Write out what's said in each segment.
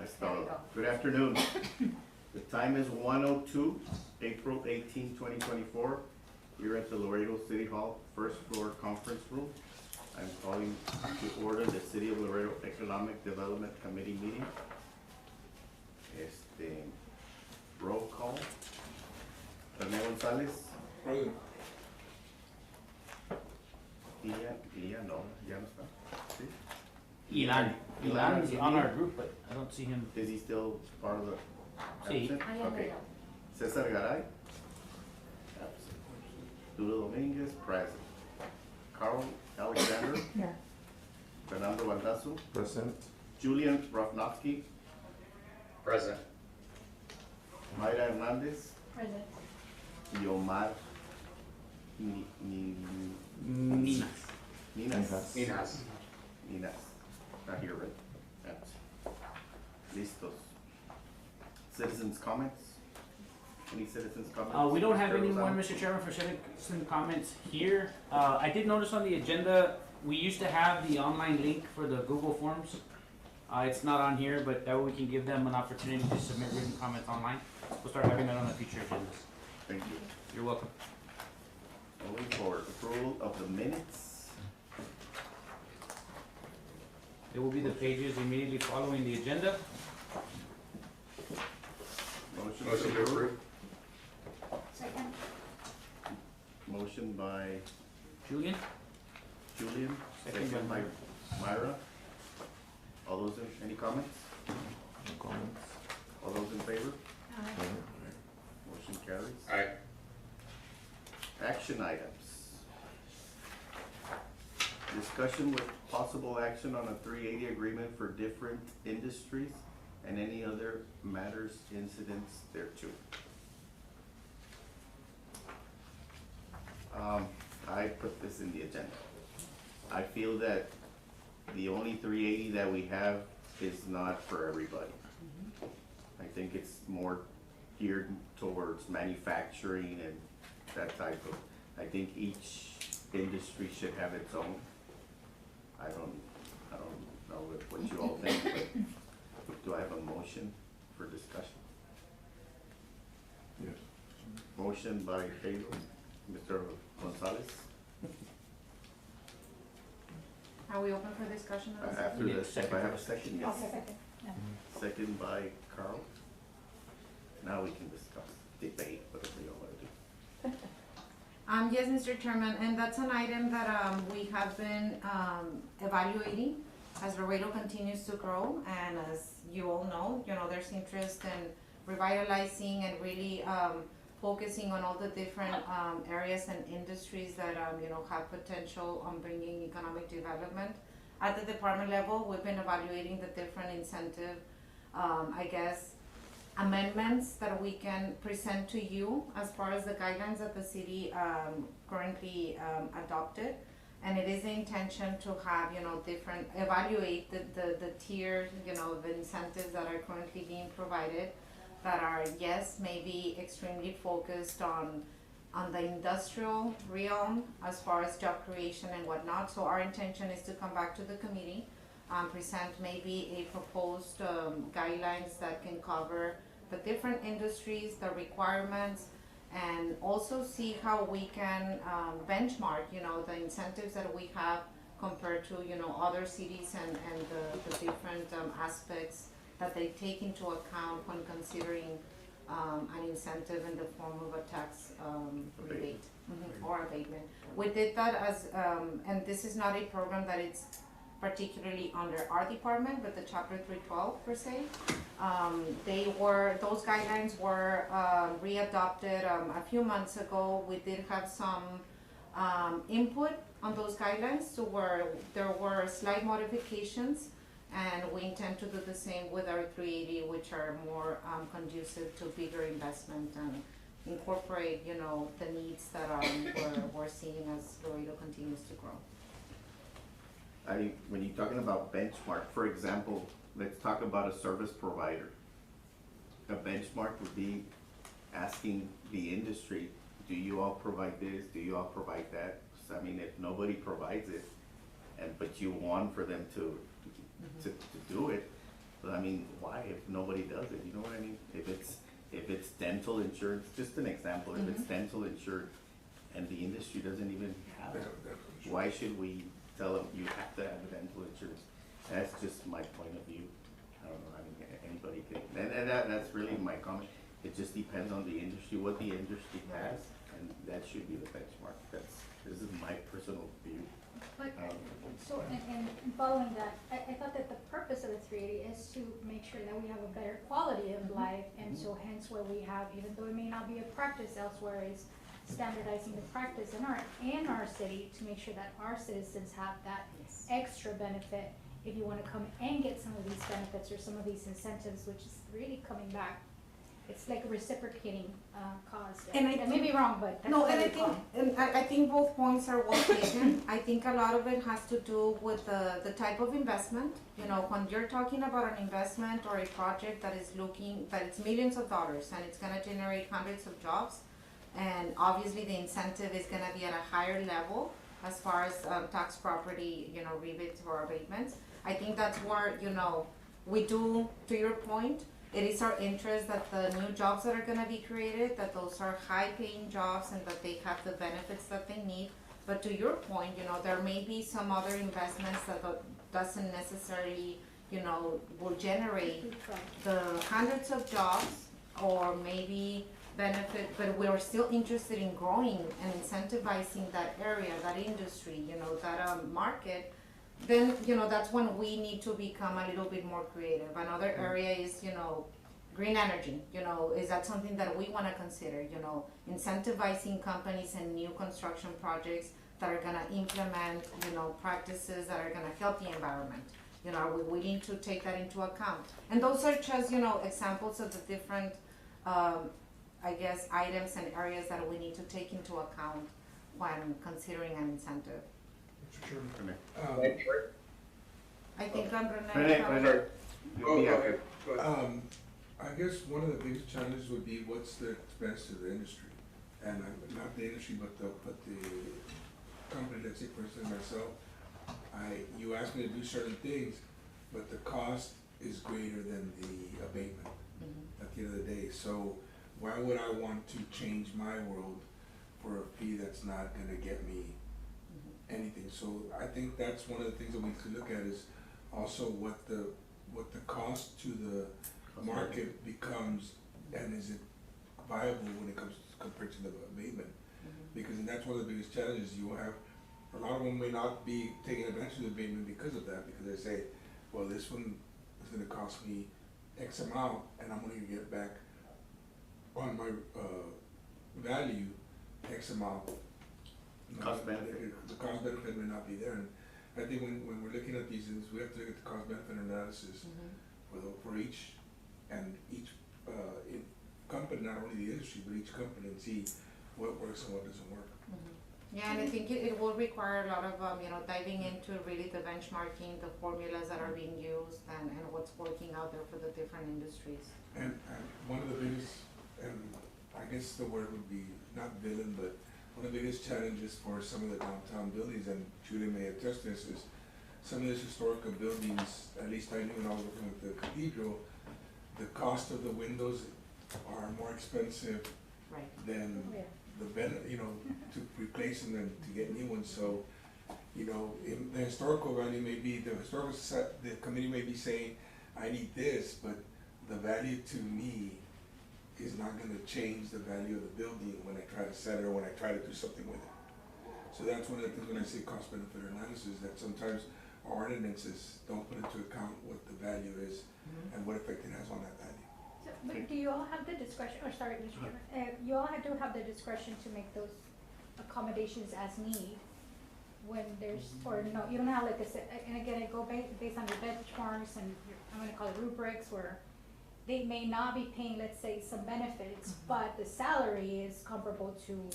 There we go. Good afternoon. The time is 1:02, April 18, 2024. Here at the Laredo City Hall, first floor conference room. I'm calling to order the City of Laredo Economic Development Committee meeting. Roll call. René González. Present. Ian, no, ya no está. ¿Sí? Ilan is on our group, but I don't see him. Is he still part of the Sí. absent? Okay. Cesar Garay. Absent. Duda Dominguez, present. Carl Alexander. Here. Fernando Baldasso. Present. Julian Rafnowski. Present. Mayra Hernandez. Present. Y Omar Minas. Minas. Not here, right? Absent. Listos. Citizens' comments? Any citizens' comments? We don't have Mr. anyone, Lozano? Mr. Chairman, for citizen comments here. I did notice on the agenda, we used to have the online link for the Google Forms. It's not on here, but that way we can give them an opportunity to submit written comments online. We'll start having that on the future agendas. Thank you. You're welcome. Moving forward, approval of the minutes. There will be the pages immediately following the agenda. Motion to approve. Second. Motion by Julian? Julian, Second second by by Myra. All those any comments? No comments. All those in favor? Aye. Motion carries. Aye. Action items. Discussion with possible action on a 380 agreement for different industries and any other matters, incidents thereto. I put this in the agenda. I feel that the only 380 that we have is not for everybody. I think it's more geared towards manufacturing and that type of, I think each industry should have its own. I don't know what you all think, but do I have a motion for discussion? Yes. Motion by Mr. Gonzalez. Are we open for discussion on this? After Yeah, this, if second I have a first. second, yes. Second. Second by Carl. Now we can discuss, debate, whatever you want to do. Yes, Mr. Chairman, and that's an item that, we have been, evaluating as Laredo continues to grow, and as you all know, there's interest in revitalizing and really, focusing on all the different, areas and industries that, have potential on bringing economic development. At the department level, we've been evaluating the different incentive, amendments that we can present to you as far as the guidelines that the city currently adopted. And it is the intention to have, different, evaluate the tiers, the incentives that are currently being provided that are, yes, maybe extremely focused on the industrial realm as far as job creation and whatnot. So our intention is to come back to the committee, present maybe a proposed guidelines that can cover the different industries, the requirements, and also see how we can benchmark, the incentives that we have compared to, other cities and the different aspects that they take into account when considering an incentive in the form of a tax rebate or abatement. We did that as, and this is not a program that it's particularly under our department, but the Chapter 312 per se. Those guidelines were readopted a few months ago. We did have some input on those guidelines, so where there were slight modifications, and we intend to do the same with our 380, which are more conducive to bigger investment and incorporate, the needs that we're seeing as Laredo continues to grow. When you're talking about benchmark, for example, let's talk about a service provider. A benchmark would be asking the industry, do you all provide this, do you all provide that? So, I mean, if nobody provides it, but you want for them to do it, But I mean, why if nobody does it, you know what I mean? If it's dental insurance, just an example, if it's dental insurance and the industry doesn't even have it, why should we tell them you have to have dental insurance? That's just my point of view. I don't know, I mean, anybody can, and that's really my comment. It just depends on the industry, what the industry has, and that should be the benchmark. This is my personal view. But, so, and following that, I thought that the purpose of the 380 is to make sure that we have a better quality of life, and so hence where we have, even though it may not be a practice elsewhere, is standardizing the practice in our city to make sure that our citizens have that extra benefit if you wanna come and get some of these benefits or some of these incentives, which is really coming back. It's like a reciprocating, cause. And I may be think- wrong, but that's No, what and I I think, I think both points are well taken. I think a lot of it has to do with the type of investment. You know, when you're talking about an investment or a project that is that it's millions of dollars and it's gonna generate hundreds of jobs, and obviously the incentive is gonna be at a higher level as far as tax property, you know, rebates or abatements. I think that's where, you know, we do, to your point, it is our interest that the new jobs that are gonna be created, that those are high-paying jobs and that they have the benefits that they need. But to your point, you know, there may be some other investments that doesn't necessarily, you know, will generate the hundreds of jobs or maybe benefit, but we're still interested in growing and incentivizing that area, that industry, you know, that market. Then, you know, that's when we need to become a little bit more creative. Another area is, you know, green energy, you know, is that something that we wanna consider, you know, incentivizing companies and new construction projects that are gonna implement, you know, practices that are gonna help the environment. You know, are we willing to take that into account? And those are just, you know, examples of the different, I guess, items and areas that we need to take into account when considering an incentive. Mr. Chairman. Renee. I think I'm Renee. Renee. Oh, Be go after. ahead, go ahead. I guess one of the biggest challenges would be what's the expense to the industry? And not the industry, but the company, let's say for instance myself, you asked me to do certain things, but the cost is greater than the abatement at the end of the day. So why would I want to change my world for a fee that's not gonna get me anything? So I think that's one of the things that we could look at is also what the cost to the market becomes, and is it viable when it comes compared to the abatement? Because that's one of the biggest challenges. You will have a lot of them may not be taking advantage of the abatement because of that, because they say, well, this one is gonna cost me X amount and I'm gonna get back on my value X amount. Cost benefit. The cost benefit may not be there, and I think when we're looking at these things, we have to look at the cost benefit analysis for each company, not only the industry, but each company, and see what works and what doesn't work. Yeah, and I think it will require a lot of, you know, diving into really the benchmarking, the formulas that are being used and what's working out there for the different industries. And one of the biggest, and I guess the word would be not villain, but one of the biggest challenges for some of the downtown buildings, and Julie may attest to this, is some of these historical buildings, at least I knew when I was working with the cathedral, the cost of the windows are more expensive Right. than Oh, yeah. to replace them and to get new ones. So, you know, the historical value may be, the committee may be saying, I need this, but the value to me is not gonna change the value of the building when I try to sell it or when I try to do something with it. So that's one of the things when I say cost benefit analysis, that sometimes our ordinances don't put into account what the value is and what effect it has on that value. So, but do you all have the discretion, or sorry, Mr. Chairman, you all do have the discretion to make those accommodations as need when there's, or no, you don't have like and again, I go based on your benchmarks and I'm gonna call it rubrics, where they may not be paying, let's say, some benefits, but the salary is comparable to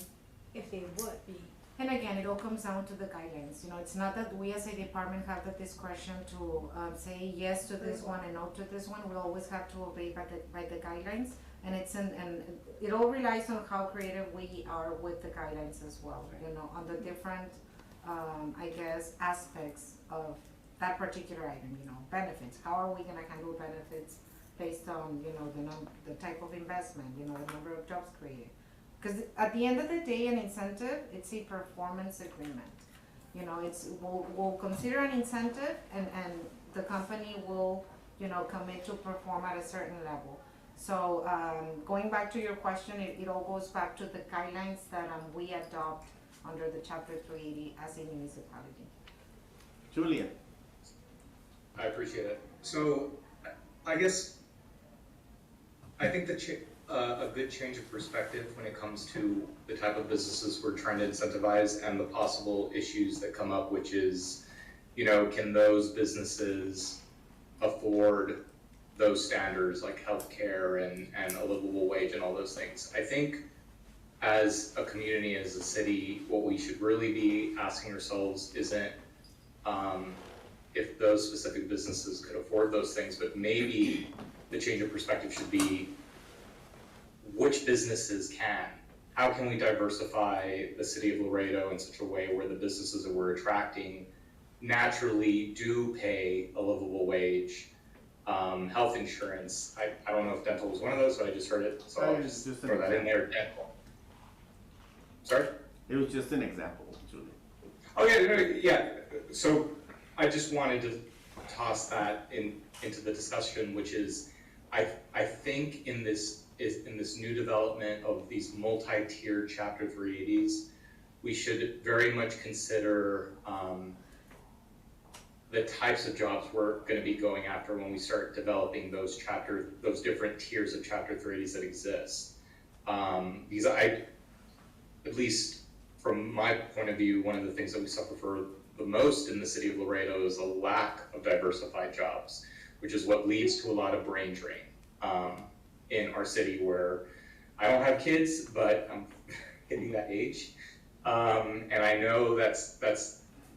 if they would be. And again, it all comes down to the guidelines, you know, it's not that we as a department have the discretion to, say yes to this one and no to this one, we always have to obey by the guidelines. And and it all relies on how creative we are with the guidelines as well, you know, on the different, I guess, aspects of that particular item, you know, benefits. How are we gonna handle benefits based on, you know, the type of investment, you know, the number of jobs created? Because at the end of the day, an incentive, it's a performance agreement. You know, we'll consider an incentive and the company will, you know, commit to perform at a certain level. So, going back to your question, it all goes back to the guidelines that, we adopt under the chapter 380 as a municipality. Julian, I appreciate it. So, I guess, I think a good change of perspective when it comes to the type of businesses we're trying to incentivize and the possible issues that come up, which is, you know, can those businesses afford those standards like healthcare and a livable wage and all those things. I think as a community, as a city, what we should really be asking ourselves isn't if those specific businesses could afford those things, but maybe the change of perspective should be which businesses can. How can we diversify the city of Laredo in such a way where the businesses that we're attracting naturally do pay a livable wage, health insurance. I don't know if dental was one of those, but I just heard it, so I'll just throw that in there, dental. Sorry? it was just an example, Julian. Oh, yeah. So I just wanted to toss that into the discussion, which is, I think in this new development of these multi-tiered Chapter 380s, we should very much consider the types of jobs we're going to be going after when we start developing those different tiers of Chapter 380s that exist. Because at least from my point of view, one of the things that we suffer for the most in the city of Laredo is a lack of diversified jobs, which is what leads to a lot of brain drain in our city, where I don't have kids, but I'm hitting that age. And I know that's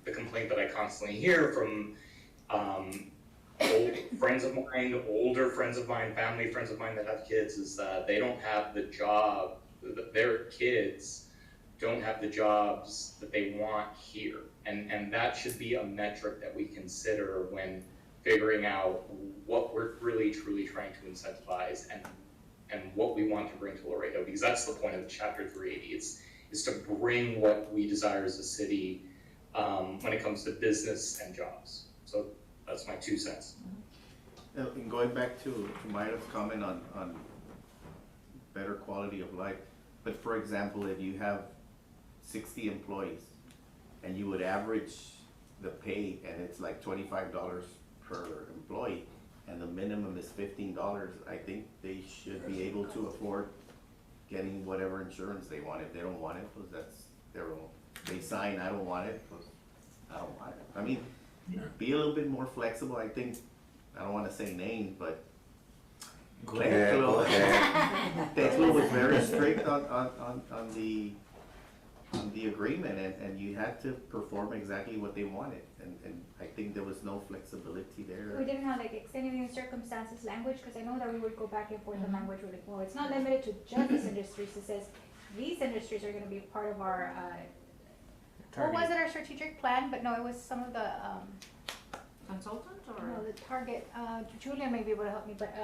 the complaint that I constantly hear from old friends of mine, older friends of mine, family friends of mine that have kids, is that they don't have the job, their kids don't have the jobs that they want here. And that should be a metric that we consider when figuring out what we're really truly trying to incentivize and what we want to bring to Laredo, because that's the point of the Chapter 380. Is to bring what we desire as a city when it comes to business and jobs. So that's my 2 cents. And going back to Maya's comment on better quality of life, but for example, if you have 60 employees and you would average the pay and it's like $25 per employee and the minimum is $15, I think they should be able to afford getting whatever insurance they want. If they don't want it, well, that's their own. They sign, I don't want it, well, I don't want it. I mean, be a little bit more flexible. I think, I don't want to say names, but Teclo was very strict on the agreement, and you had to perform exactly what they wanted, and I think there was no flexibility there. We didn't have like extenuating circumstances language, because I know that we would go back and forth on language really, well, it's not limited to just these industries. It says these industries are gonna be part of our, what was it, our strategic plan? But no, it was some of the, Consultant or? no, the target, Julia may be able to help me, but,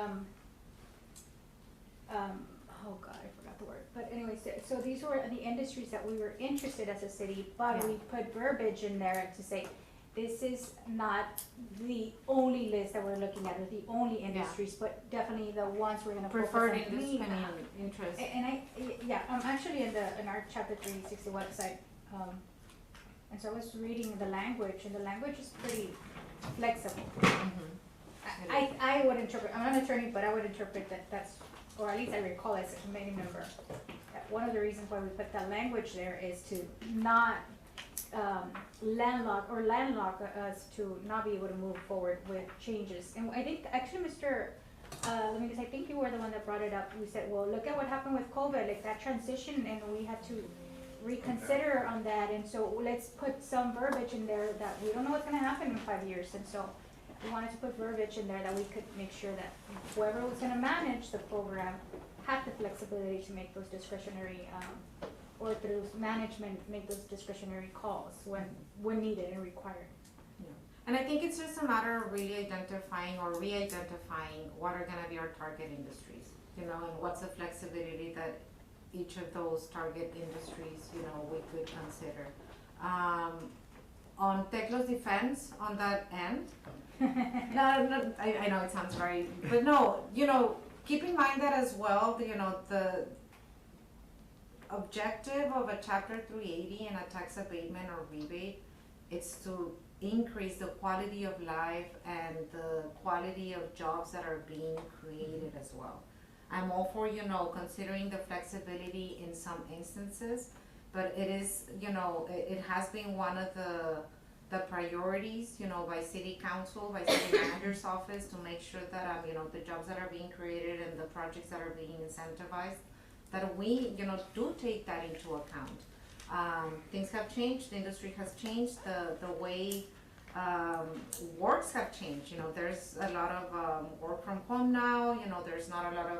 oh God, I forgot the word. But anyways, so these were the industries that we were interested as a city, but we put verbiage in there to say, this is not the only list that we're looking at, or the only industries, but definitely the ones we're gonna focus on. Preferred industry, interest. And I'm actually in our chapter 360 website, and so I was reading the language, and the language is pretty flexible. I would interpret, I'm not an attorney, but I would interpret that's, or at least I recall as a committee member, that one of the reasons why we put that language there is to not landlock us to not be able to move forward with changes. And I think actually I think you were the one that brought it up. We said, well, look at what happened with COVID, like that transition, and we had to reconsider on that. And so let's put some verbiage in there that we don't know what's gonna happen in 5 years. And so we wanted to put verbiage in there that we could make sure that whoever was gonna manage the program had the flexibility to make those discretionary, or through management, make those discretionary calls when needed and required. And I think it's just a matter of really identifying or re-identifying what are gonna be our target industries, you know, and what's the flexibility that each of those target industries, you know, we could consider. On Teclos Defense, on that end, no, I know it sounds very, but no, you know, keep in mind that as well, you know, the objective of a chapter 380 and a tax abatement or rebate, it's to increase the quality of life and the quality of jobs that are being created as well. I'm all for, you know, considering the flexibility in some instances, but it is, you know, it has been one of the priorities, you know, by city council, by city manager's office, to make sure that, you know, the jobs that are being created and the projects that are being incentivized, that we, you know, do take that into account. Things have changed, the industry has changed, the way works have changed, you know, there's a lot of work from home now, you know, there's not a lot of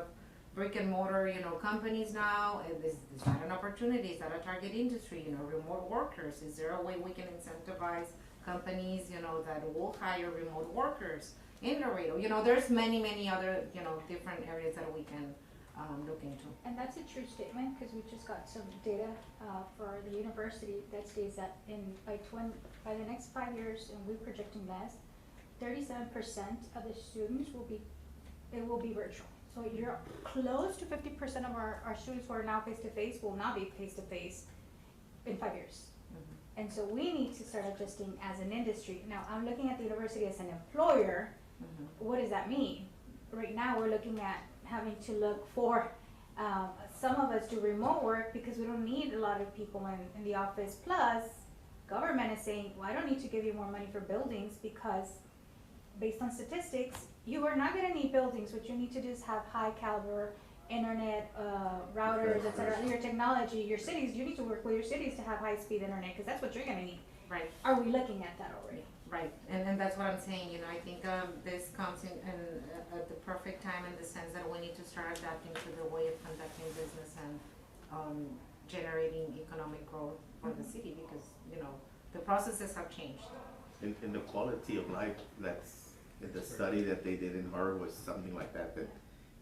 brick and mortar, you know, companies now, and is that an opportunity, is that a target industry, you know, remote workers, is there a way we can incentivize companies, you know, that will hire remote workers in Laredo, you know, there's many other, you know, different areas that we can look into. And that's a true statement, because we just got some data for the university that states that by the next 5 years, and we're projecting less, 37% of the students will be virtual. So you're close to 50% of our students who are now face-to-face will not be face-to-face in 5 years. Mm-hmm. And so we need to start adjusting as an industry. Now, I'm looking at the university as an employer. Mm-hmm. What does that mean? Right now, we're looking at having to look for, some of us do remote work because we don't need a lot of people in the office. Plus, government is saying, well, I don't need to give you more money for buildings because based on statistics, you are not gonna need buildings. What you need to do is have high caliber internet, routers, et cetera. Your technology, your cities, you need to work with your cities to have high speed internet because that's what you're gonna need. Right. Are we looking at that already? Right, and that's what I'm saying, you know, I think this comes in at the perfect time in the sense that we need to start adapting to the way of conducting business and generating economic growth for the city, because, you know, the processes have changed. In the quality of life, that's, the study that they did in Harvard was something like that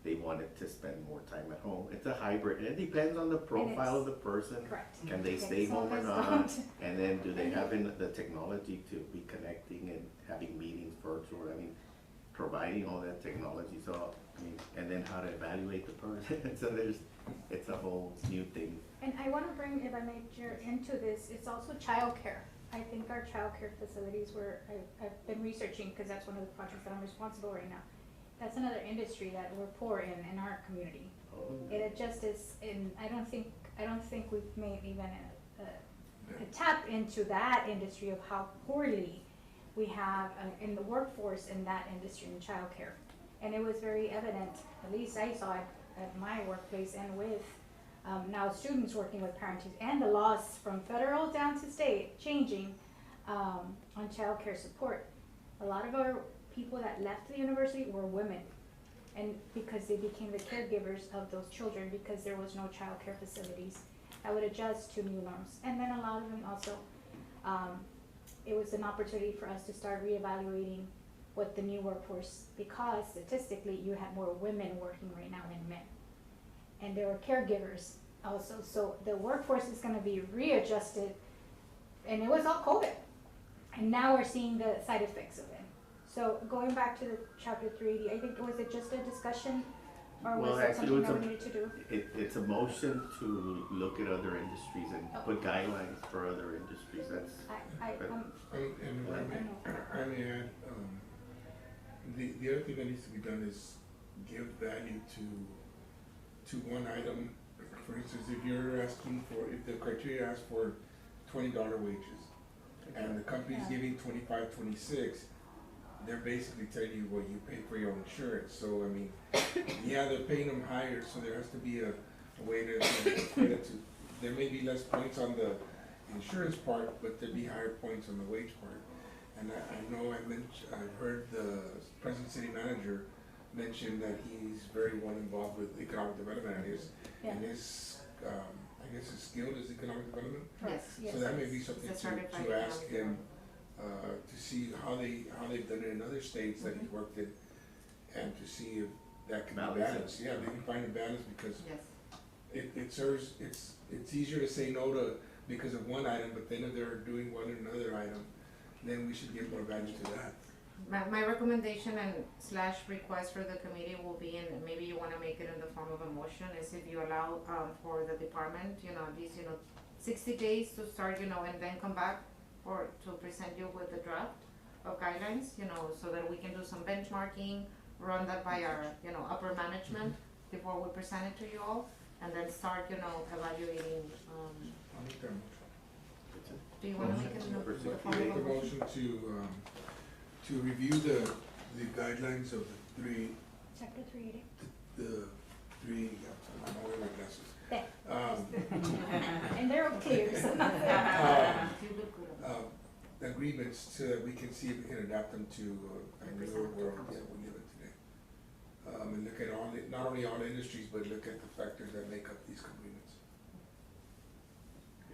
they wanted to spend more time at home. It's a hybrid, and it depends on the profile of the person. Correct. Can they Okay, stay so home or let's not? don't. And then do they have the technology to be connecting and having meetings virtual? I mean, providing all that technology, so, I mean, and then how to evaluate the person. So it's a whole new thing. And I wanna bring, if I may, Jer, into this, it's also childcare. I think our childcare facilities I've been researching, cause that's one of the projects that I'm responsible right now. That's another industry that we're poor in our community. It just is, and I don't think we've made even a tap into that industry of how poorly we have in the workforce in that industry in childcare. And it was very evident, at least I saw it at my workplace and with now students working with parents, and the laws from federal down to state changing on childcare support. A lot of our people that left the university were women, and because they became the caregivers of those children because there was no childcare facilities that would adjust to new norms. And then a lot of them also, it was an opportunity for us to start reevaluating what the new workforce, because statistically you had more women working right now than men. And there were caregivers also, so the workforce is gonna be readjusted, and it was all COVID. And now we're seeing the side effects of it. So going back to the chapter 380, I think, was it just a discussion, or Well, was it actually, something it that was we needed to do? It's a motion to look at other industries and put guidelines for other industries. That's, And if I may add, the other thing that needs to be done is give value to one item. For instance, if the criteria asks for $20 wages, and the company's giving 25, 26, they're basically telling you, well, you pay for your own insurance. So, I mean, yeah, they're paying them higher, so there has to be a way to credit to. There may be less points on the insurance part, but there'd be higher points on the wage part. And I know I've heard the present city manager mention that he's very well involved with economic development, and his, I guess his skill is economic development. Yes. Yes. So that may be something It's a certified to ask economic him to see how they've done it in other states that he's worked in, and to see if that can be Balance it. balanced. Yeah, they can find a balance because Yes. it serves, it's easier to say no to, because of one item, but then if they're doing one or another item, then we should give more value to that. My recommendation and slash request for the committee will be, and maybe you wanna make it in the form of a motion, is if you allow, for the department, at least, 60 days to start, and then come back to present you with the draft of guidelines, so that we can do some benchmarking, run that by our, upper management before we present it to you all, and then start, evaluating, I'll make that motion. do you wanna make it in the Motion. the form of Make a the motion? motion to review the guidelines of Chapter 380. the three, I'm not wearing my glasses. There. Um, And they're clear. You look good. agreements so that we can see if we can adapt them to a newer world that we live in today. And look at not only all industries, but look at the factors that make up these agreements.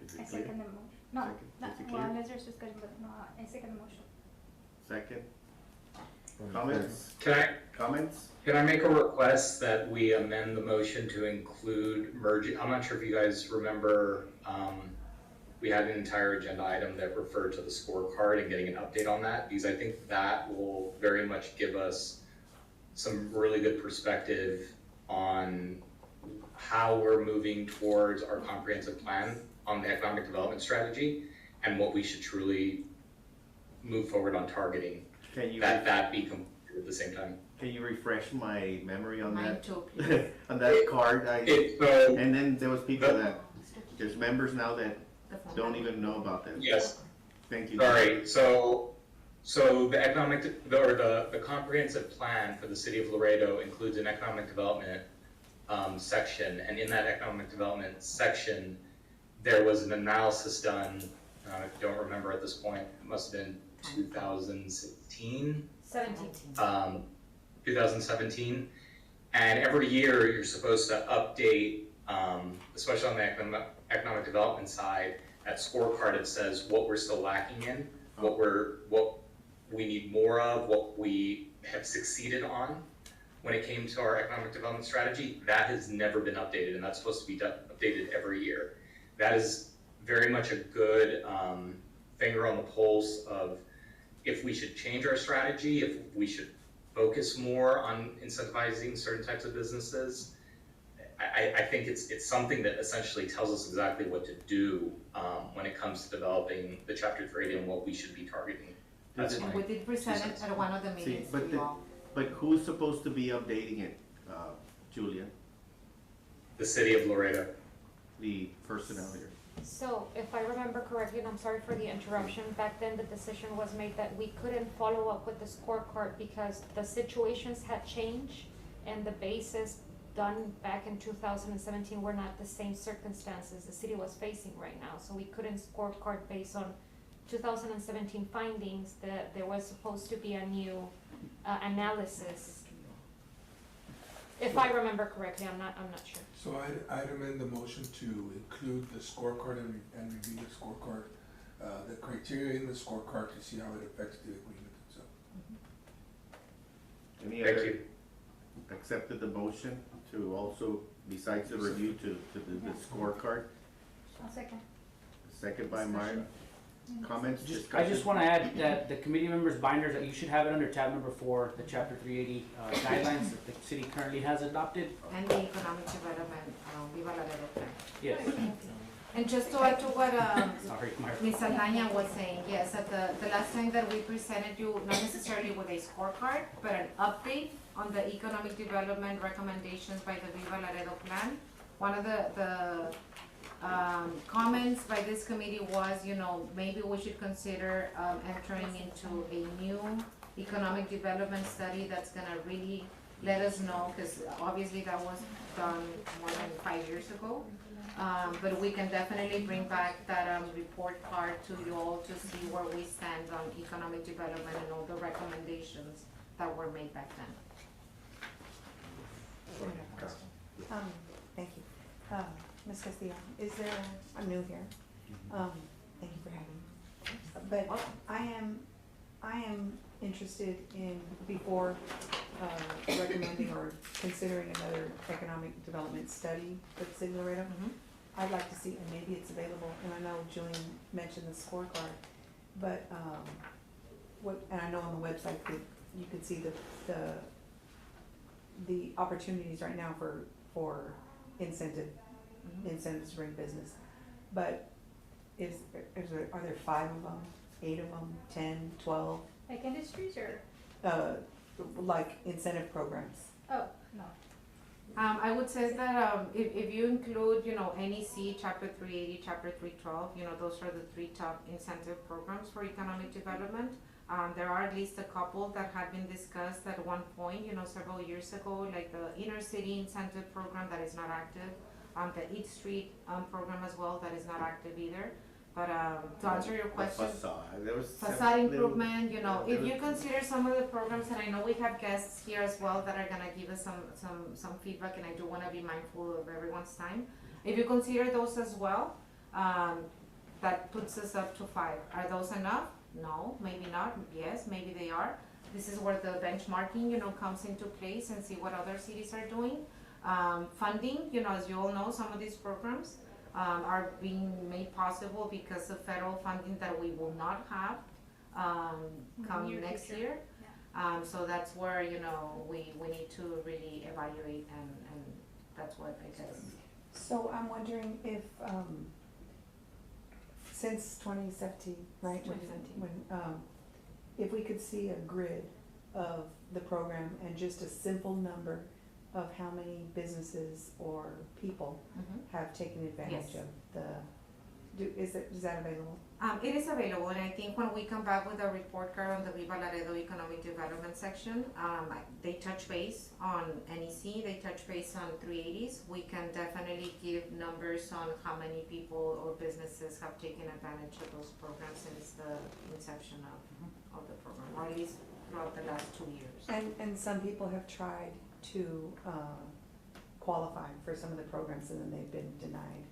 Is I it clear? second the motion. No, Second. no, Is it well, clear? unless there's discussion, but no, I second the motion. Second? Comments? Can I make a request that we amend the motion to include merging, I'm not sure if you guys remember, we had an entire agenda item that referred to the scorecard and getting an update on that, because I think that will very much give us some really good perspective on how we're moving towards our comprehensive plan on the economic development strategy and what we should truly move forward on targeting, Can you, that be completed at the same time. can you refresh my memory on Mine that? too, please. On that card, So, and then there was people that, there's members now that The form. don't even know about that. yes, Thank you. sorry, so the comprehensive plan for the city of Laredo includes an economic development section, and in that economic development section, there was an analysis done, I don't remember at this point, it must have been 2016, 2017. And every year, you're supposed to update, especially on the economic development side, that scorecard, it says what we're still lacking in, what we need more of, what we have succeeded on. When it came to our economic development strategy, that has never been updated, and that's supposed to be updated every year. That is very much a good finger on the pulse of if we should change our strategy, if we should focus more on incentivizing certain types of businesses. I think it's something that essentially tells us exactly what to do when it comes to developing the Chapter 380 and what we should be targeting. That's And fine. we did present it at one of the See, meetings but to you all. But who's supposed to be updating it, Julia? The city of Laredo. The personnel here? So if I remember correctly, and I'm sorry for the interruption, back then the decision was made that we couldn't follow up with the scorecard because the situations had changed and the bases done back in 2017 were not the same circumstances the city was facing right now. So we couldn't scorecard based on 2017 findings, that there was supposed to be a new analysis. If I remember correctly, I'm not sure. So I'd amend the motion to include the scorecard and review the scorecard, the criteria in the scorecard to see how it affects the agreement itself. Any Thank other you. accepted the motion to also, besides the review, to do the scorecard? I'll second. Second by Myra. Comments, I just discussion? wanna add that the committee members binders, that you should have it under tab number 4, the chapter 380 guidelines that the city currently has adopted. And the economic development, Viva Laredo plan. Yes, And just to add to what, sorry, Myra. Ms. Aldana was saying, yes, at the last time that we presented you, not necessarily with a scorecard, but an update on the economic development recommendations by the Viva Laredo plan. One of the comments by this committee was, maybe we should consider entering into a new economic development study that's gonna really let us know, because obviously that was done more than 5 years ago. But we can definitely bring back that report card to you all to see where we stand on economic development and all the recommendations that were made back then. Thank you. Ms. Castillo, is there, I'm new here, thank you for having me. but I am interested in, before, recommending or considering another economic development study for the city of Laredo. I'd like to see, and maybe it's available, and I know Julian mentioned the scorecard, but, and I know on the website that you could see the opportunities right now for incentives to bring business. But are there 5 of them, 8 of them, 10, 12, Like industries or, like incentive programs? oh, no. I would say that, if you include, NEC, Chapter 380, Chapter 312, those are the 3 top incentive programs for economic development. There are at least a couple that had been discussed at one point, several years ago, like the Inner City Incentive Program that is not active, the Eat Street, program as well, that is not active either. But, to answer your question. Facade improvement, if you consider some of the programs, and I know we have guests here as well that are gonna give us some feedback, and I do wanna be mindful of everyone's time. If you consider those as well, that puts us up to 5. Are those enough? No, maybe not. Yes, maybe they are. This is where the benchmarking, comes into place, and see what other cities are doing. Funding, as you all know, some of these programs are being made possible because of federal funding that we will not have come Near next future. year. So that's where, we need to really evaluate, and that's what I guess. So I'm wondering if, since 2017, right? 2017. If we could see a grid of the program and just a simple number of how many businesses or people have taken advantage Yes. of is that available? It is available, and I think when we come back with a report card on the Viva Laredo Economic Development section, they touch base on NEC, they touch base on 380s. We can definitely give numbers on how many people or businesses have taken advantage of those programs since the inception of the program, or at least throughout the last 2 years. And some people have tried to qualify for some of the programs and then they've been denied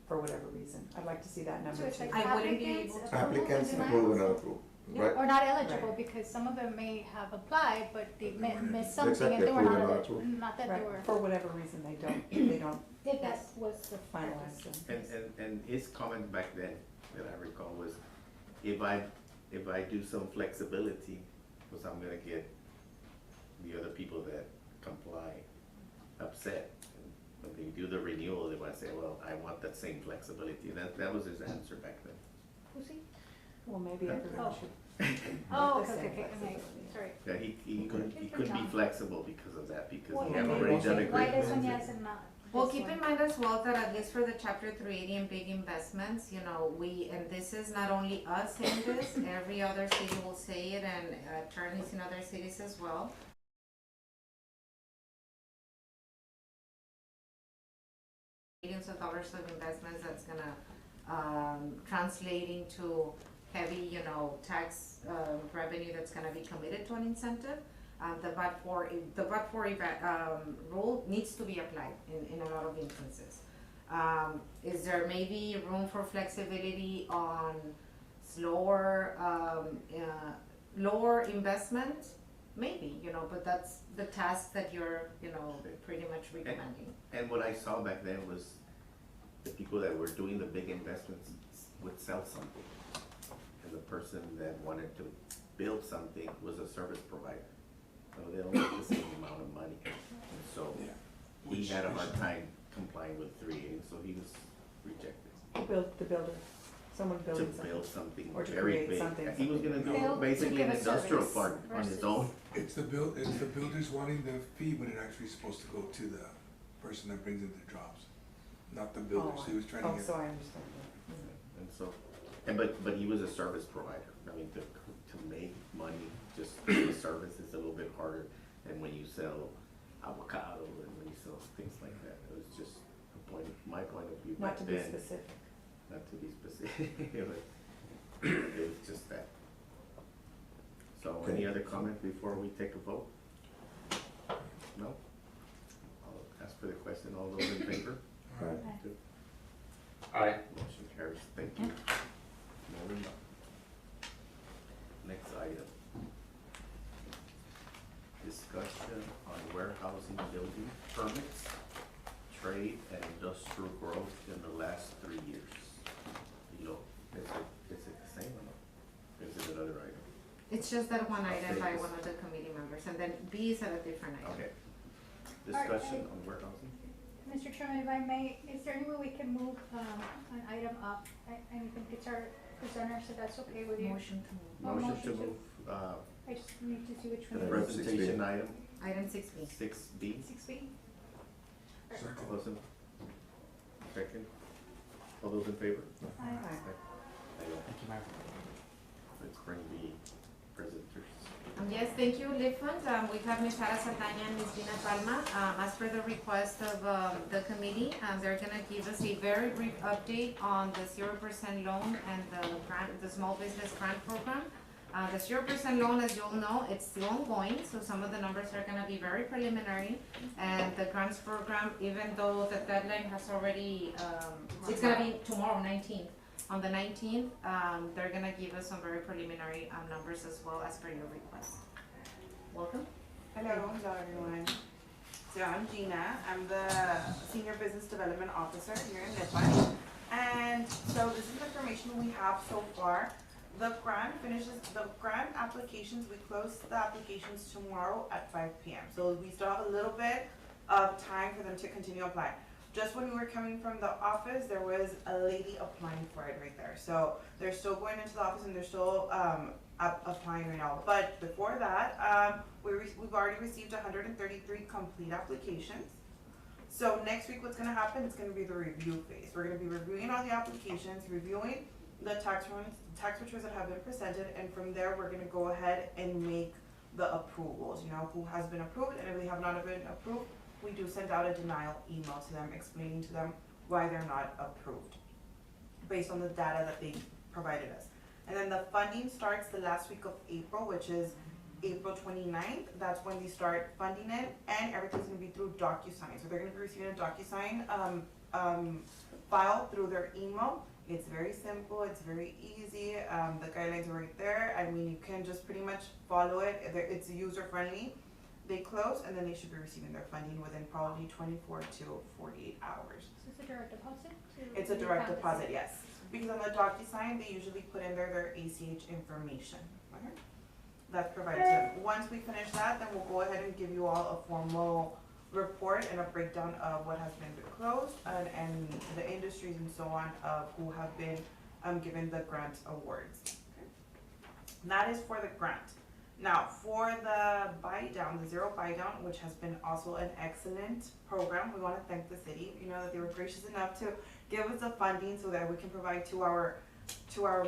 for whatever reason. I'd like to see that number So it's too. like I wouldn't be applicants, able to- Applicants approvals, approve and denials? approve, Yeah. right? Or not eligible, Right. because some of them may have applied, but they But they weren't missed eligible. something and they were Exactly, not approve and eligible, not that they Right, were, for whatever reason they don't if that was the finalize purpose. them. And his comment back then, that I recall, was if I do some flexibility, because I'm gonna get the other people that comply upset. And when they do the renewal, they might say, well, I want that same flexibility. That was his answer back then. Who's he? Well, maybe everyone Oh. should. Oh, the okay, same okay, okay, flexibility. sorry. Yeah, he couldn't be flexible because of that, because Well, he and had maybe already we'll done say, why agreements. this one yes and not Well, this keep one? in mind as well that at least for the Chapter 380 and big investments, and this is not only us saying this, every other city will say it, and attorneys in other cities as well. Millions of dollars of investments that's gonna translate into heavy, tax revenue that's gonna be committed to an incentive. The but-for rule needs to be applied in a lot of instances. Is there maybe room for flexibility on slower, lower investment? Maybe, but that's the task that you're, pretty much recommending. And what I saw back then was the people that were doing the big investments would sell something. And the person that wanted to build something was a service provider. So they don't make the same amount of money. And so he had a hard time complying with 380, so he was rejected. The builder, someone To building something. build something Or to very create big. something, He was gonna do Build to basically give an a industrial service park on his versus- own. It's the builders wanting the fee when it actually is supposed to go to the person that brings in the jobs, not the builders. He was trying to Oh, get. so I understand. And so, but he was a service provider. I mean, to make money, just the service is a little bit harder than when you sell avocado and when you sell things like that. It was just my point of view Not back to be then. specific. Not to be specific, but it was just that. So any other comment before we take a vote? No? I'll ask for the question. All those in favor? Right. Aye. Motion carries. Thank you. Moving on. It's just that one item Okay. by one of the committee members, and then B is at a different item. Okay. Discussion on warehousing? Mr. Chairman, if I may, is there any way we can move, an item up? I think it's our presenter, so that's okay with you. Motion to move. Oh, Motion to motion to- move, I just need to see which the one it is. presentation item Item 6B. 6B. 6B? Second. All those in, second, all those in favor? Aye. Thank you, Mayor. Let's bring the presenters. Yes, thank you, Lifund. We have Ms. Sara Saldaña and Ms. Gina Palma. As per the request of the committee, they're gonna give us a very brief update on the 0% loan and the grant, the small business grant program. The 0% loan, as you all know, it's still ongoing, so some of the numbers are gonna be very preliminary. And the grants program, even though the deadline has already, it's gonna be tomorrow, 19th. On the 19th, they're gonna give us some very preliminary numbers as well as per your request. Welcome. Hello, everyone. So I'm Gina. I'm the Senior Business Development Officer here in Midwest. And so this is the information we have so far. The grant applications, we close the applications tomorrow at 5 p.m. So we still have a little bit of time for them to continue applying. Just when we were coming from the office, there was a lady applying for it right there. So they're still going into the office and they're still applying right now. But before that, we've already received 133 complete applications. So next week, what's gonna happen, it's gonna be the review phase. We're gonna be reviewing all the applications, reviewing the tax returns that have been presented, and from there, we're gonna go ahead and make the approvals, you know, who has been approved, and if they have not been approved, we do send out a denial email to them, explaining to them why they're not approved, based on the data that they provided us. And then the funding starts the last week of April, which is April 29th. That's when they start funding it, and everything's gonna be through DocuSign. So they're gonna be receiving a DocuSign file through their email. It's very simple, it's very easy, the guidelines are right there. I mean, you can just pretty much follow it, it's user-friendly. They close, and then they should be receiving their funding within probably 24 to 48 hours. So it's a direct deposit to? It's a direct deposit, yes. Because on the DocuSign, they usually put in there their ACH information. Okay? That's provided to them. Once we finish that, then we'll go ahead and give you all a formal report and a breakdown of what has been closed and the industries and so on of who have been given the grant awards. Okay? That is for the grant. Now, for the buy down, the zero buy down, which has been also an excellent program, we want to thank the city, you know, that they were gracious enough to give us the funding so that we can provide to our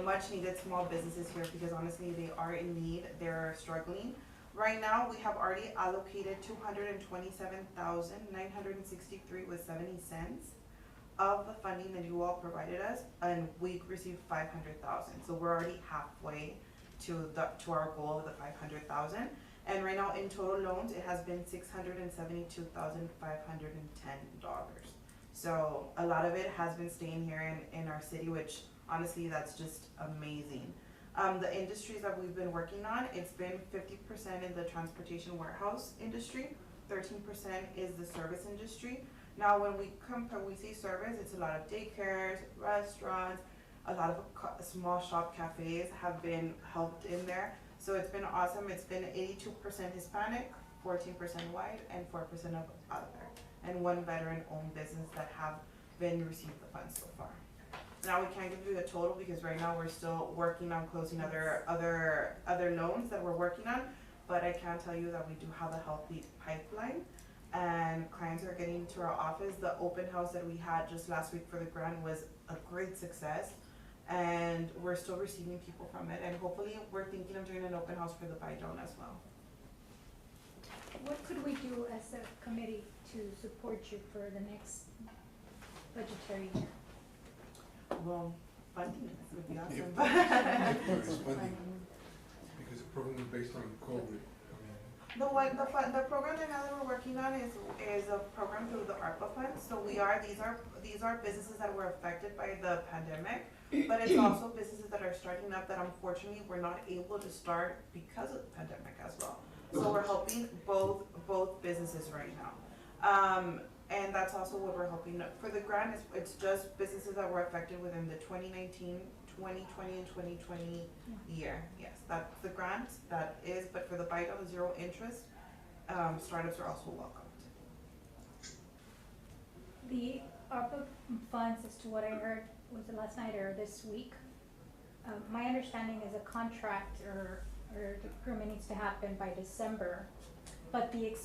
much needed small businesses here, because honestly, they are in need, they're struggling. Right now, we have already allocated $227,963.70 of the funding that you all provided us, and we received $500,000. So we're already halfway to our goal of the $500,000. And right now, in total loans, it has been $672,510. So a lot of it has been staying here in our city, which honestly, that's just amazing. The industries that we've been working on, it's been 50% in the transportation warehouse industry, 13% is the service industry. Now, when we say service, it's a lot of daycares, restaurants, a lot of small shop cafes have been helped in there. So it's been awesome. It's been 82% Hispanic, 14% white, and 4% of other, and one veteran-owned business that have been received the funds so far. Now, we can't give you the total because right now we're still working on closing other loans that we're working on, but I can tell you that we do have a healthy pipeline, and clients are getting to our office. The open house that we had just last week for the grant was a great success, and we're still receiving people from it, and hopefully we're thinking of doing an open house for the buy down as well. What could we do as a committee to support you for the next budgetary year? Well, funding would be awesome. It's funding, because the program is based on COVID. The program that now that we're working on is a program through the ARPA funds. So these are businesses that were affected by the pandemic, but it's also businesses that are starting up that unfortunately were not able to start because of the pandemic as well. So we're helping both businesses right now. And that's also what we're hoping for the grant. It's just businesses that were affected within the 2019 to 2020 and 2020 year. Yes, that's the grant that is, but for the bite of zero interest, startups are also welcomed. The ARPA funds, as to what I heard, was it last night or this week? My understanding is a contract or the agreement needs to happen by December, but the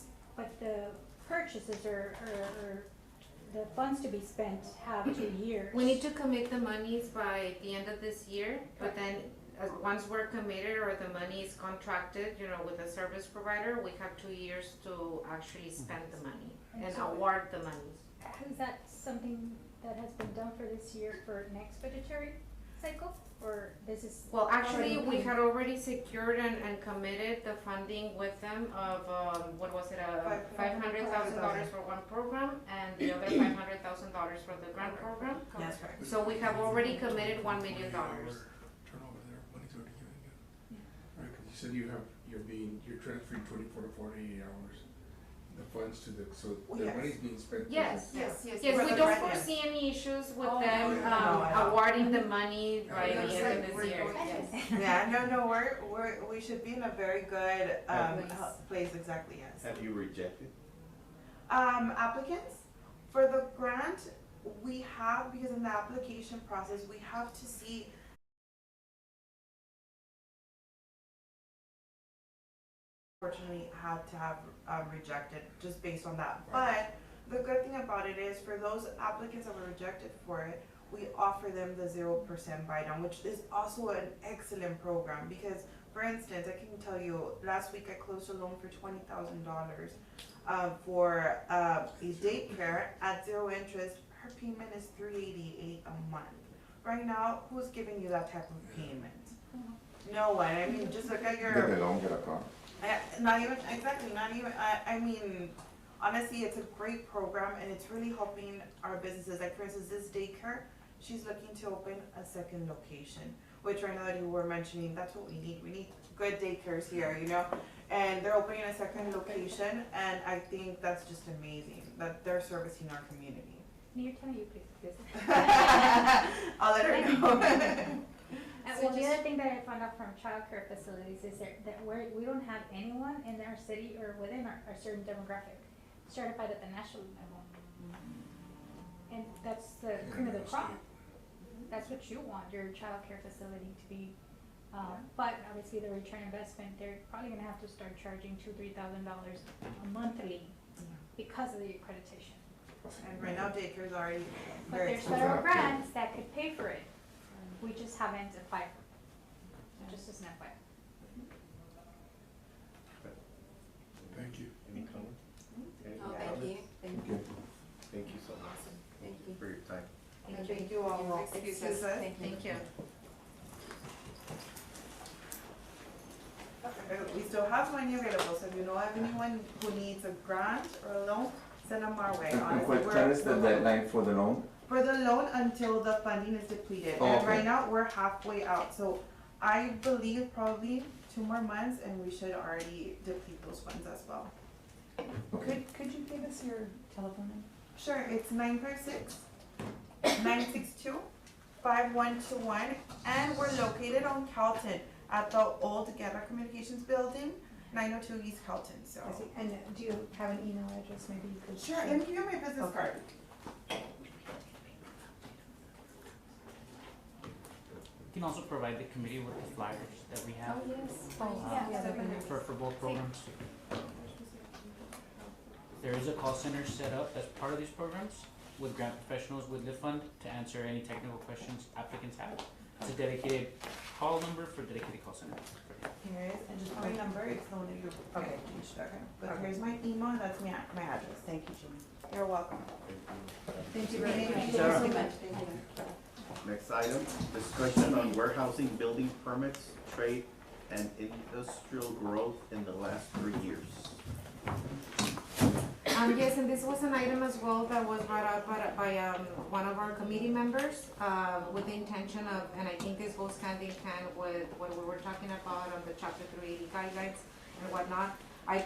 purchases or the funds to be spent have 2 years. We need to commit the monies by the end of this year, but then once we're committed or the money is contracted, with the service provider, we have 2 years to actually spend the money and So- award the money. Is that something that has been done for this year for next budgetary cycle, or this is? Well, actually, already we planned? had already secured and committed the funding with them of, what was it, $500,000 for one program and the other $500,000 for the grant program. That's correct. So we have already committed $1 million. Turnover there, money's already given you. Right, cause you said you're transferring 24 to 48 hours, the funds to so the Yes. money's being spent. Yes. Yes. Yes, For we the don't grant, yes. foresee any issues with Oh, them, no, I don't. awarding the money by the end of We're this year. going- Yeah, no, we should be in a very good, place, exactly, yes. Have you rejected? Applicants, for the grant, we have, because in the application process, we have to see unfortunately had to have rejected just based on that. But the good thing about it is for those applicants that were rejected for it, we offer them the 0% buy down, which is also an excellent program because, for instance, I can tell you last week I closed a loan for $20,000 for a daycare at zero interest. Her payment is $388 a month. Right now, who's giving you that type of payment? No one. I mean, just look at your. Get the loan, get a car. Not even, exactly, not even, I mean, honestly, it's a great program and it's really helping our businesses. Like for instance, this daycare, she's looking to open a second location, which right now that you were mentioning, that's what we need. We need good daycares here, and they're opening a second location and I think that's just amazing that they're servicing our community. Can you tell me you please? I'll let her know. Well, the other thing that I found out from childcare facilities is that we don't have anyone in our city or within our certain demographic certified at the national level. And that's the cream of the crop. That's what you want your childcare facility to be. But obviously the return investment, they're probably gonna have to start charging $2,000-$3,000 monthly because of the accreditation. And right now daycare's already But very there's expensive. federal grants that could pay for it. We just haven't applied for it. Just as an FYI. Thank you. Any comment? Any Oh, thank comments? you. Thank you. Thank you so much Awesome. Thank you. for your time. And thank you all. Excuse Excuse us. Thank you. Thank you. We still have money available, so if you know of anyone who needs a grant or a loan, send them our way. And Honestly, when is the we're- deadline for the loan? For the loan until the funding is depleted, Oh, and okay. right now, we're halfway out, so I believe probably 2 more months and we should already deplete those funds as well. Could you give us your telephone number? Sure, it's 956-962-5121, and we're located on Calton at the old Guerra Communications Building, 902 East Calton, so. I see. And do you have an email address maybe you could? Sure, let me give you my business Okay. card. We can also provide the committee with the flyers that we have yes. Yeah, that'd be for both programs. There is a call center set up as part of these programs with grant professionals with Lift Fund to answer any technical questions applicants have. It's a dedicated call number for dedicated call center. Here it is, and just my number, it's the one that you. Okay. Okay, but here's my email, and that's my address. Thank you, Jimmy. You're welcome. Thank you very Thank much. you. Thank you so much. Thank you. Next item, discussion on warehousing building permits, trade, and industrial growth in the last 3 years. Yes, and this was an item as well that was brought up by one of our committee members, with the intention of, and I think this goes hand in hand with what we were talking about on the chapter 380 guidelines and whatnot. I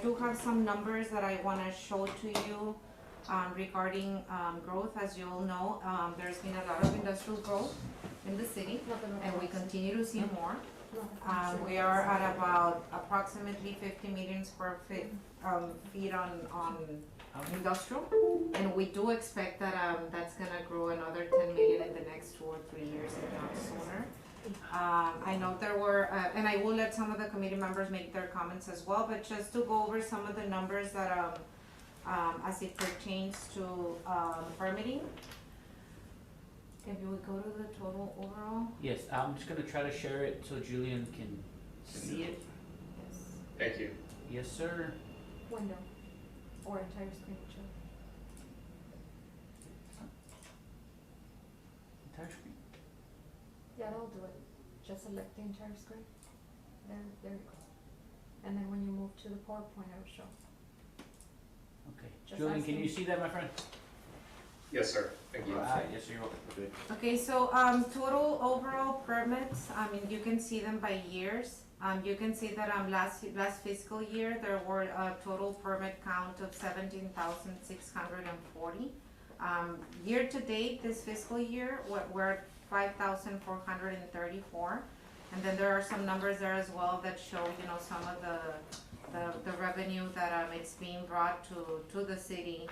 do have some numbers that I wanna show to you, regarding, growth, as you all know, there's been a lot of industrial growth in the city, and we continue to see more. We are at about approximately 50 million square feet on industrial, and we do expect that, that's gonna grow another 10 million in the next 2 or 3 years, if not sooner. I know there were, and I will let some of the committee members make their comments as well, but just to go over some of the numbers that, as it pertains to, permitting. If you would go to the total overall, Yes, I'm just gonna try to share it so Julian can see it. yes. Thank you. Yes, sir. Window, or entire screen, whichever. Entire screen. Yeah, that'll do it. Just select the entire screen. There you go. And then when you move to the PowerPoint, it'll show. Okay. Just Julian, can asking. you see that, my friend? Yes, sir. Thank you. Alright, yes, sir, you're welcome. Good. Okay, so, total overall permits, I mean, you can see them by years. You can see that, last fiscal year, there were a total permit count of 17,640. Year to date, this fiscal year, we're at 5,434. And then there are some numbers there as well that show, you know, some of the revenue that, it's being brought to the city,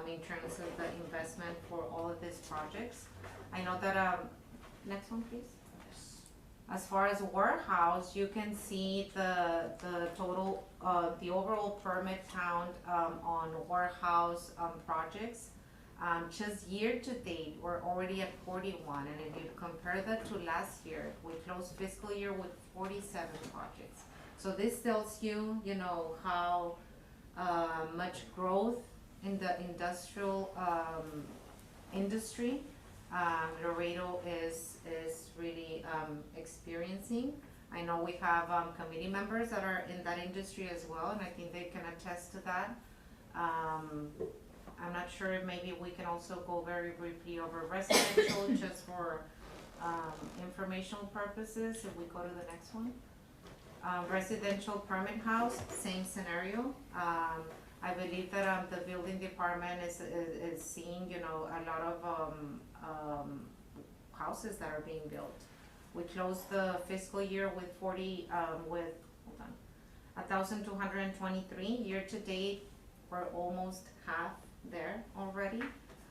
in terms of the investment for all of these projects. I know that, next one, please. As far as warehouse, you can see the total, the overall permit count, on warehouse, projects. Just year to date, we're already at 41, and if you compare that to last year, we closed fiscal year with 47 projects. So this tells you, you know, how, much growth in the industrial, industry, Laredo is really, experiencing. I know we have, committee members that are in that industry as well, and I think they can attest to that. I'm not sure if maybe we can also go very briefly over residential, just for, informational purposes, if we go to the next one. Residential permit house, same scenario. I believe that, the building department is seeing, you know, a lot of, houses that are being built. We closed the fiscal year with 1,223. Year to date, we're almost half there already,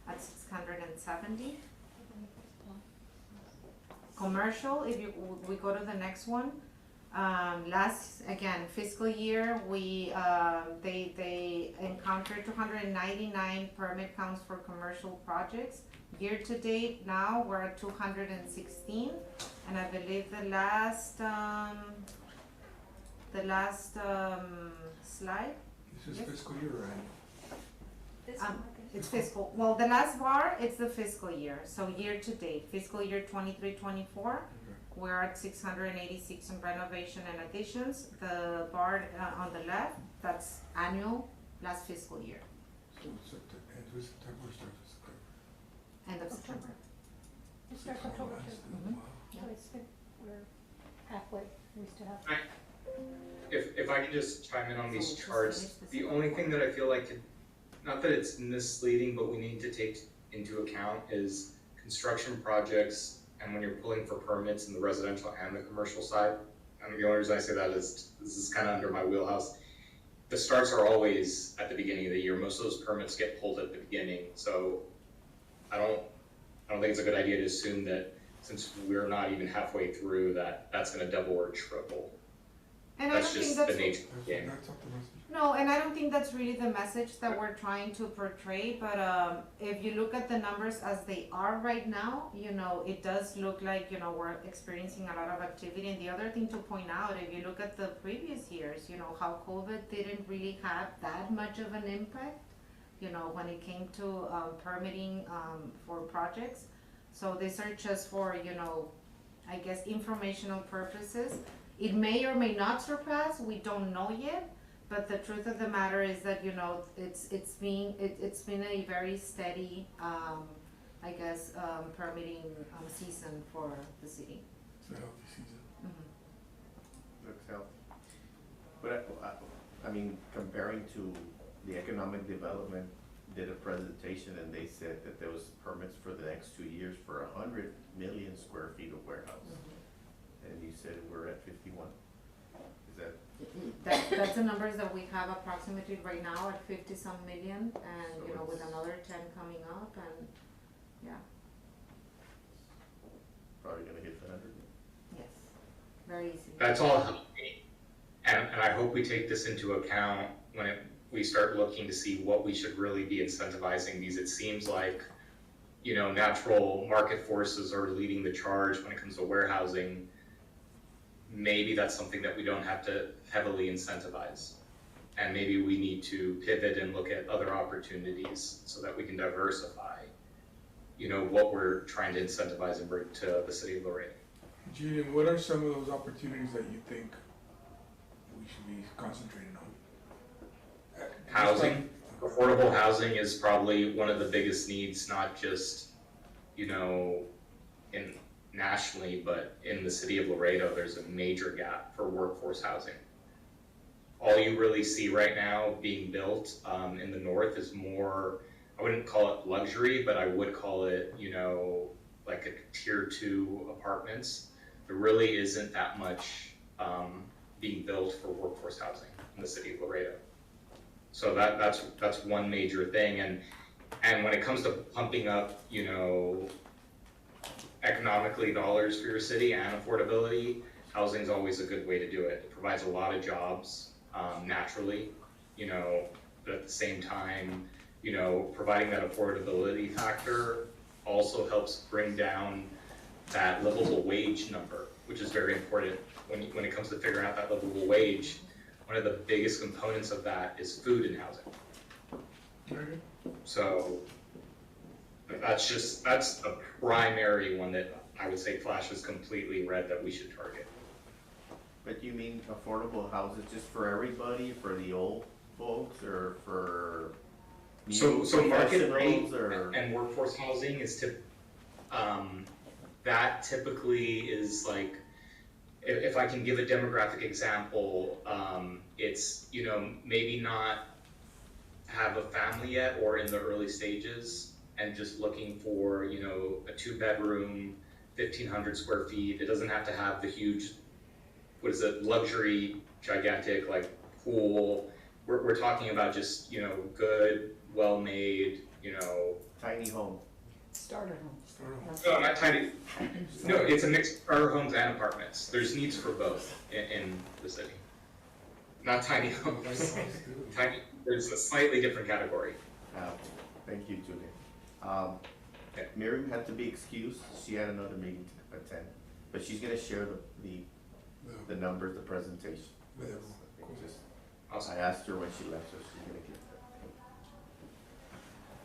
at 670. Commercial, if we go to the next one, last, again, fiscal year, they encountered 299 permit counts for commercial projects. Year to date, now, we're at 216, and I believe the last slide, This is Yes. fiscal year, right? This Um, one, okay. it's fiscal, well, the last bar, it's the fiscal year, so year to date, fiscal year 23-24. Okay. We're at 686 in renovation and additions. The bar, on the left, that's annual, last fiscal year, So it's at the end of September, start of September. end of September. October. It starts October Last, too. Mhm. wow. So it's good, we're halfway, we still have. If I could just chime in on So these we'll just charts, finish this the up. only thing that I feel like not that it's misleading, but we need to take into account is construction projects, and when you're pulling for permits in the residential and the commercial side. And the only reason I say that is this is kind of under my wheelhouse. The starts are always at the beginning of the year. Most of those permits get pulled at the beginning, so I don't think it's a good idea to assume that since we're not even halfway through that that's gonna double or triple. And I That's don't think just the that's, nature of the game. That's up to us. no, and I don't think that's really the message that we're trying to portray, but, if you look at the numbers as they are right now, you know, it does look like, you know, we're experiencing a lot of activity. And the other thing to point out, if you look at the previous years, you know, how COVID didn't really have that much of an impact, you know, when it came to, permitting, for projects. So these are just for, you know, I guess informational purposes. It may or may not surpass, we don't know yet, but the truth of the matter is that, you know, it's been a very steady, I guess, permitting, season for the city. It's a healthy season. Looks healthy. But, I mean, comparing to the economic development did a presentation and they said that there was permits for the next 2 years for 100 million square feet of warehouse. And you said we're at 51. Is that, That's the numbers that we have approximately right now at 50-some million, and, So you know, with it's- another 10 coming up, and, yeah, probably gonna hit the 100? yes, very easy. That's all healthy. And I hope we take this into account when we start looking to see what we should really be incentivizing, because it seems like, you know, natural market forces are leading the charge when it comes to warehousing. Maybe that's something that we don't have to heavily incentivize. And maybe we need to pivot and look at other opportunities so that we can diversify, you know, what we're trying to incentivize and bring to the city of Laredo. Julian, what are some of those opportunities that you think we should be concentrating on? Housing, affordable housing is probably one of the biggest needs, not just, you know, in nationally, but in the city of Laredo, there's a major gap for workforce housing. All you really see right now being built in the north is more, I wouldn't call it luxury, but I would call it, you know, like a tier 2 apartments. There really isn't that much being built for workforce housing in the city of Laredo. So that's one major thing, and when it comes to pumping up, you know, economically dollars for your city and affordability, housing is always a good way to do it. It provides a lot of jobs naturally, you know, but at the same time, you know, providing that affordability factor also helps bring down that livable wage number, which is very important when it comes to figuring out that livable wage. One of the biggest components of that is food and housing. So that's a primary one that I would say flashes completely red that we should target. But you mean affordable houses just for everybody, for the old folks, or for new So market rate professionals, or? and workforce housing is that typically is like, if I can give a demographic example, it's, you know, maybe not have a family yet or in the early stages and just looking for, you know, a 2-bedroom, 1,500 square feet. It doesn't have to have the huge, what is it, luxury, gigantic, like pool. We're talking about just, you know, good, well-made, you know. Tiny home. Starter home. No, not tiny. No, it's a mix of starter homes and apartments. There's needs for both in the city. Not tiny homes. Tiny, there's a slightly different category. Thank you, Julian. Okay. Miriam had to be excused, she had another meeting to attend, but she's gonna share the numbers, the presentation. Just- Awesome. I asked her when she left, so she's gonna get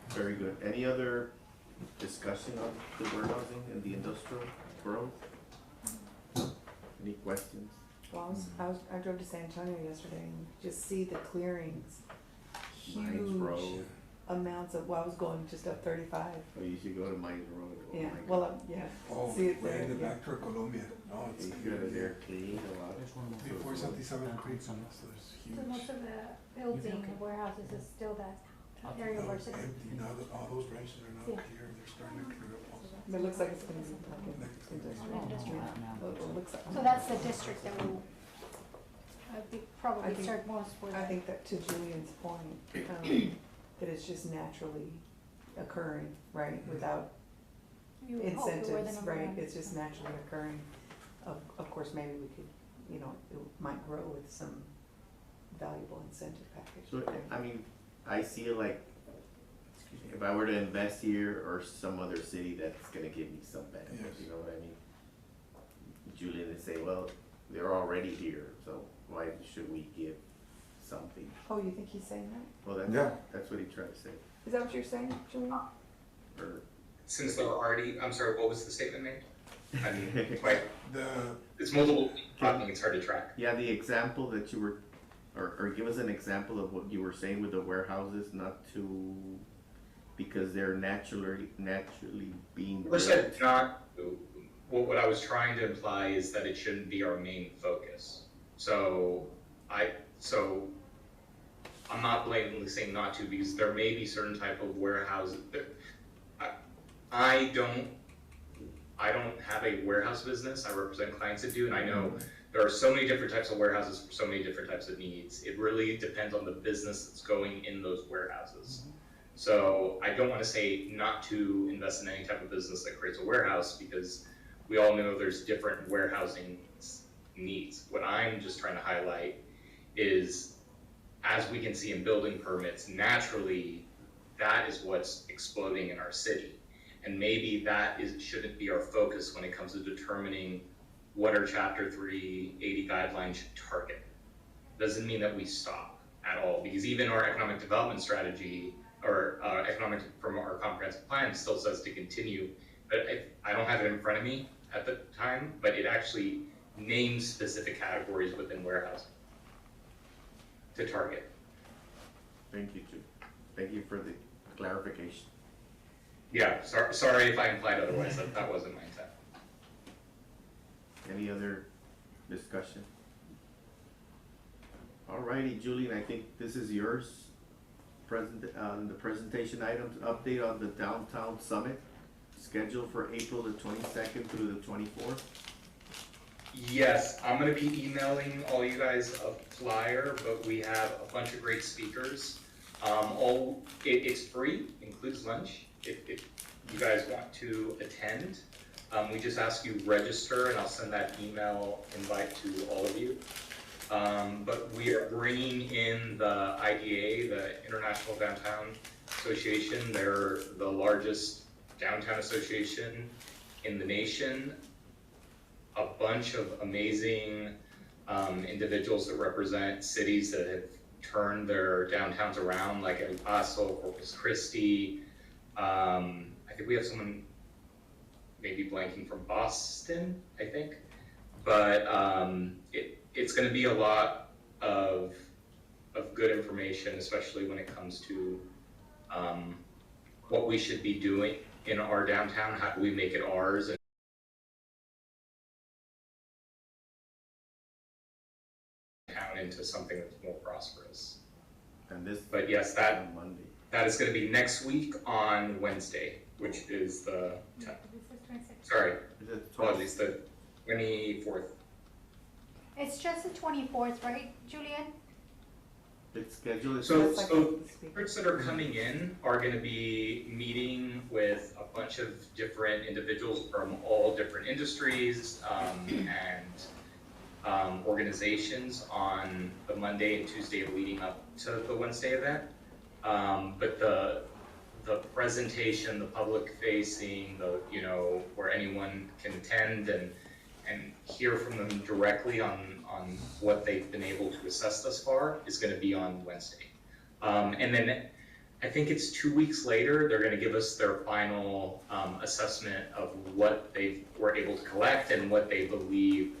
that. Very good. Any other discussion on the warehousing and the industrial growth? Any questions? Well, I drove to San Antonio yesterday and just see the clearings. Mines Huge Road. amounts of, well, I was going just up 35. Oh, you should go to Mines Road. Oh Yeah, my well, God. yeah, Oh, see it right there, in the yeah. back toward Colombia. No, it's You clear go to there. there, clean a lot. Before Santiago Creek, so there's So huge. most of the building and warehouses is still that area Now where it's it's. empty, now that all those ranches are now Yeah. clear, they're starting to clear up also. But it looks like it's gonna be like an industrial. Industrial. It looks like. So that's the district that will probably I think- serve most for I that. think that to Julian's point, that it's just naturally occurring, right, without You would hope you were the incentives, number right, one. it's just naturally occurring. Of course, maybe we could, you know, it might grow with some valuable incentive package. So, I mean, I see it like, if I were to invest here or some other city, that's gonna give me some benefit, Yes. you know what I mean? Julian would say, well, they're already here, so why should we give something? Oh, you think he's saying that? Well, Yeah. that's what he tried to say, Is that what you're saying, Julian? or, Since they're already, I'm sorry, what was the statement made? I mean, like, The, it's multiple people talking, it's hard to track. yeah, the example that you were, or give us an example of what you were saying with the warehouses, not to, because they're naturally being Like I said, built. not, what I was trying to imply is that it shouldn't be our main focus. So I'm not blatantly saying not to, because there may be certain type of warehouses that, I don't have a warehouse business, I represent clients that do, and I know there are so many different types of warehouses for so many different types of needs. It really depends on the business that's going in those warehouses. So I don't wanna say not to invest in any type of business that creates a warehouse, because we all know there's different warehousing needs. What I'm just trying to highlight is, as we can see in building permits, naturally, that is what's exploding in our city. And maybe shouldn't be our focus when it comes to determining what our Chapter 380 guidelines should target. Doesn't mean that we stop at all, because even our economic development strategy, or economic from our comprehensive plan, still says to continue. But I don't have it in front of me at the time, but it actually names specific categories within warehousing to target. Thank you, Julie. Thank you for the clarification. Yeah, sorry if I implied otherwise, that wasn't my intent. Any other discussion? Alrighty, Julian, I think this is yours. The presentation items, update on the Downtown Summit, scheduled for April the 22nd through the 24th. Yes, I'm gonna be emailing all you guys a flyer, but we have a bunch of great speakers. It's free, includes lunch, if you guys want to attend. We just ask you register, and I'll send that email invite to all of you. But we are bringing in the IDA, the International Downtown Association. They're the largest downtown association in the nation. A bunch of amazing individuals that represent cities that have turned their downtowns around, like El Paso, Corpus Christi. I think we have someone maybe blanking from Boston, I think. But it's going to be a lot of good information, especially when it comes to what we should be doing in our downtown. How do we make it ours? Into something that's more prosperous. And this. But yes, on Monday. that is going to be next week on Wednesday, which is the 10th. Sorry, Is it apologies, the 24th. It's just the 24th, right, Julian? It's scheduled. So That's like so a speaker. experts that are coming in are going to be meeting with a bunch of different individuals from all different industries and organizations on the Monday and Tuesday leading up to the Wednesday event. But the presentation, the public facing, where anyone can attend and hear from them directly on what they've been able to assess thus far is going to be on Wednesday. And then I think it's 2 weeks later, they're going to give us their final assessment of what they were able to collect and what they believe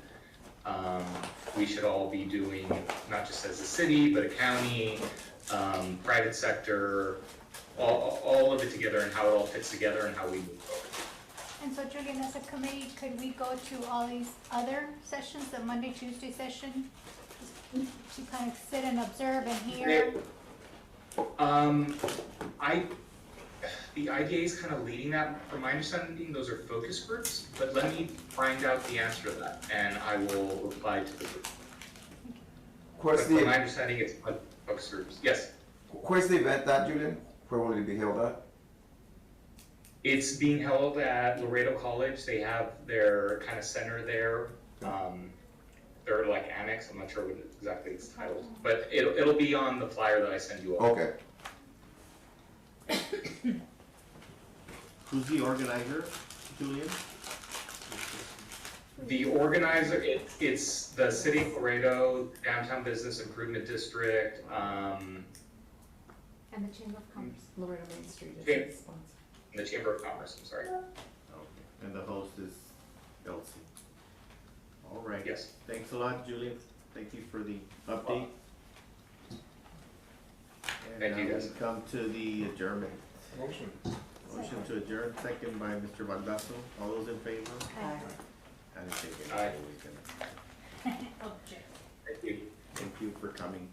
we should all be doing, not just as a city, but a county, private sector, all of it together, and how it all fits together and how we move forward. And so Julian, as a committee, could we go to all these other sessions, the Monday, Tuesday session? To kind of sit and observe and hear? The IDA is kind of leading that. From my understanding, those are focus groups, but let me find out the answer to that, and I will reply to the group. But from my understanding, it's focus groups. Yes? Where's the event at, Julian? Where will it be held at? It's being held at Laredo College. They have their kind of center there. They're like annex. I'm not sure what exactly it's titled, but it'll be on the flyer that I send you all. Okay. Who's the organizer, Julian? The organizer, it's the City of Laredo, Downtown Business Improvement District, And the Chamber of Commerce. Laredo Main Street is Okay. the sponsor. the Chamber of Commerce, I'm sorry. Okay. And the host is Elsie. All right. Yes. Thanks a lot, Julian. Thank you for the update. And Thank you, now guys. we come to the adjournment. Motion. Motion to adjourn, second by Mr. Baldasso. All those in favor? Aye. I didn't think it Aye. was gonna. Object. Thank you. Thank you for coming.